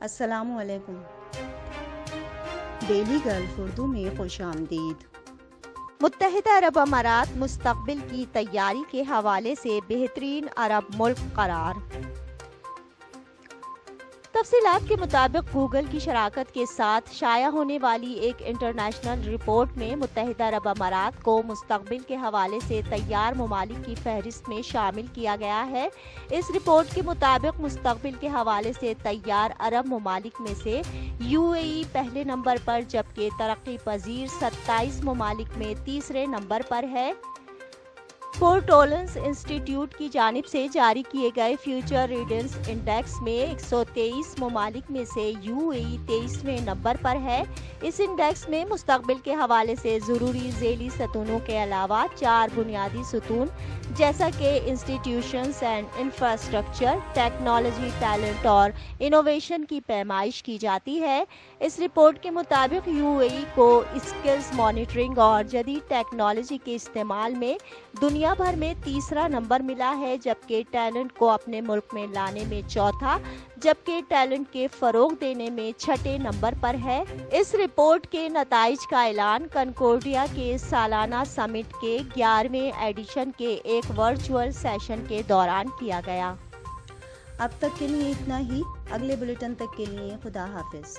السلام علیکم۔ Daily golf Urdu میں خوش آمدید۔ متحدہ عرب امارات مستقبل کی تیاری کے حوالے سے بہترین عرب ملک قرار۔ تفصیلات کے مطابق گوگل کی شراکت کے ساتھ شائع ہونے والی ایک انٹرنیشنل رپورٹ میں متحدہ عرب امارات کو مستقبل کے حوالے سے تیار ممالک کی فہرست میں شامل کیا گیا ہے۔ اس رپورٹ کے مطابق مستقبل کے حوالے سے تیار عرب ممالک میں سے UAE پہلے نمبر پر جبکہ ترقی پذیر 27 ممالک میں تیسرے نمبر پر ہے۔ پورٹولنس انسٹی ٹیوٹ کی جانب سے جاری کیے گئے فیوچر ریڈنس انڈیکس میں 123 ممالک میں سے UAE 23ویں نمبر پر ہے۔ اس انڈیکس میں مستقبل کے حوالے سے ضروری ذیلی ستونوں کے علاوہ 4 بنیادی ستون جیسا کہ institutions and infrastructure, technology, talent اور انوویشن کی پیمائش کی جاتی ہے۔ اس رپورٹ کے مطابق UAE کو اسکلز مانیٹرنگ اور جدید ٹیکنالوجی کے استعمال میں دنیا بھر میں تیسرا نمبر ملا ہے، جبکہ ٹیلنٹ کو اپنے ملک میں لانے میں چوتھا، جبکہ ٹیلنٹ کے فروغ دینے میں چھٹے نمبر پر ہے۔ اس رپورٹ کے نتائج کا اعلان کنکورڈیا کے سالانہ سمٹ کے 11ویں ایڈیشن کے ایک ورچوئل سیشن کے دوران کیا گیا۔ اب تک کے لیے اتنا ہی۔ اگلے بلیٹن تک کے لیے خدا حافظ۔